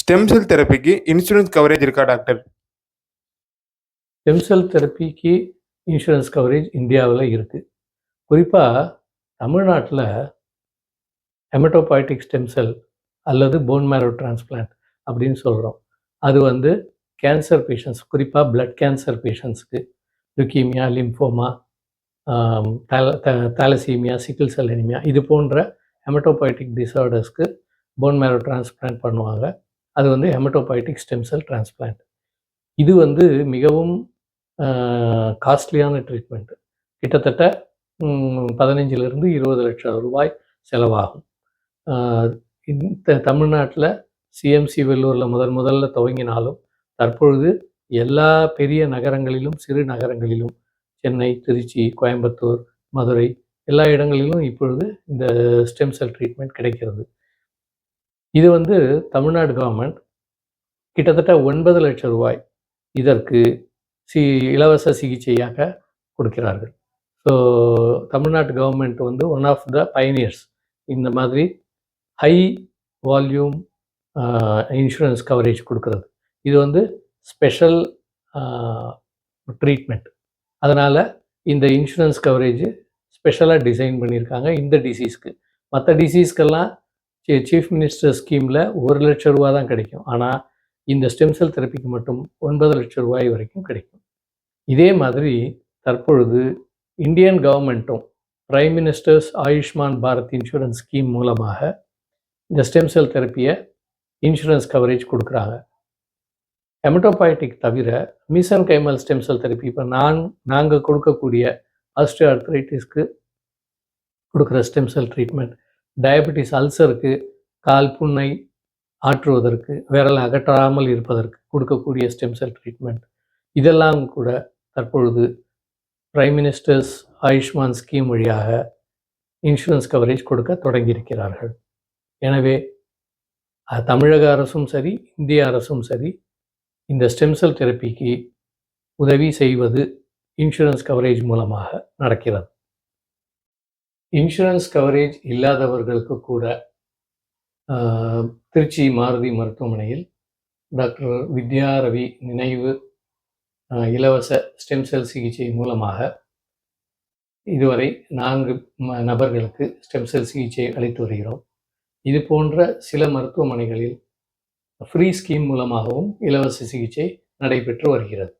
Stem cell தெரபிக்கு insurance coverage இருக்கா doctor? Stem cell தெரப்பிக்கு இன்சூரன்ஸ் கவரேஜ் இந்தியாவில் இருக்குது. குறிப்பாக தமிழ்நாட்டில் ஹெமட்டோபாய்டிக் ஸ்டெம் செல் அல்லது போன் மேரோ டிரான்ஸ்பிளான்ட் அப்படின்னு சொல்கிறோம். அது கேன்சர் பேஷண்ட்ஸ், குறிப்பாக பிளட் கேன்சர் பேஷண்ட்ஸ்க்கு, leukaemia, lymphoma, thalassaemia, sickle cell anaemia இது போன்ற ஹெமட்டோபாய்டிக் டிசார்டர்ஸ்க்கு போன் மேரோ டிரான்ஸ்பிளான்ட் பண்ணுவாங்க. அது ஹெமட்டோபாய்டிக் ஸ்டெம் செல் டிரான்ஸ்பிளான்ட். இது மிகவும் காஸ்ட்லியான ட்ரீட்மெண்ட்டு. கிட்டத்தட்ட 15லிருந்து 20 லட்சம் ரூபாய் செலவாகும். தமிழ்நாட்டில் சிஎம்சி வெள்ளூரில் முதல்ல துவங்கினாலும் தற்பொழுது எல்லா பெரிய நகரங்களிலும் சிறு நகரங்களிலும் சென்னை, திருச்சி, கோயம்புத்தூர், மதுரை எல்லா இடங்களிலும் இப்பொழுது இந்த ஸ்டெம் செல் ட்ரீட்மெண்ட் கிடைக்கிறது. இது தமிழ்நாடு கவர்மெண்ட் கிட்டத்தட்ட 9 லட்சம் ரூபாய் இதற்கு இலவச சிகிச்சையாக கொடுக்கிறார்கள். ஸோ தமிழ்நாட்டு government one of the pioneers இந்த மாதிரி ஹை வால்யூம் இன்சூரன்ஸ் கவரேஜ் கொடுக்கறது. இது ஸ்பெஷல் ட்ரீட்மெண்ட். அதனால் இந்த இன்சூரன்ஸ் கவரேஜ் ஸ்பெஷலாக டிசைன் பண்ணியிருக்காங்க இந்த டிசீஸ்க்கு. மற்ற டிசீஸ்க்கெல்லாம் சீஃப் மினிஸ்டர் ஸ்கீமில் 1 லட்சம் ரூபா தான் கிடைக்கும். ஆனால் இந்த ஸ்டெம் செல் தெரப்பிக்கு மட்டும் 9 லட்சம் ரூபாய் வரைக்கும் கிடைக்கும். இதே மாதிரி தற்பொழுது இந்தியன் கவர்மெண்ட்டும் prime ministers Ayushman Bharat insurance scheme மூலமாக இந்த ஸ்டெம் செல் தெரப்பியை இன்சூரன்ஸ் கவரேஜ் கொடுக்குறாங்க. ஹெமட்டோபாய்டிக் தவிர மீசன்கைமல் ஸ்டெம் செல் தெரப்பி, இப்போ நாங்கள் கொடுக்கக்கூடிய ஆஸ்ட்ரியோ ஆர்த்ரைட்டிஸ்க்கு கொடுக்குற ஸ்டெம் செல் ட்ரீட்மெண்ட், டயபெட்டிஸ் அல்சருக்கு, கால் புண்ணை ஆற்றுவதற்கு, விரல் அகற்றாமல் இருப்பதற்கு கொடுக்கக்கூடிய ஸ்டெம் செல் ட்ரீட்மெண்ட், இதெல்லாம் கூட தற்பொழுது பிரைம் மினிஸ்டர்ஸ் ஆயுஷ்மான் ஸ்கீம் வழியாக இன்சூரன்ஸ் கவரேஜ் கொடுக்க தொடங்கியிருக்கிறார்கள். எனவே தமிழக அரசும் சரி, இந்திய அரசும் சரி, இந்த ஸ்டெம் செல் தெரப்பிக்கு உதவி செய்வது இன்சூரன்ஸ் கவரேஜ் மூலமாக நடக்கிறது. இன்சூரன்ஸ் கவரேஜ் இல்லாதவர்களுக்கு கூட திருச்சி மாருதி மருத்துவமனையில் டாக்டர் வித்யா ரவி நினைவு இலவச ஸ்டெம் செல் சிகிச்சை மூலமாக இதுவரை 4 நபர்களுக்கு ஸ்டெம் செல் சிகிச்சை அளித்து வருகிறோம். இது போன்ற சில மருத்துவமனைகளில் ஃப்ரீ ஸ்கீம் மூலமாகவும் இலவச சிகிச்சை நடைபெற்று வருகிறது.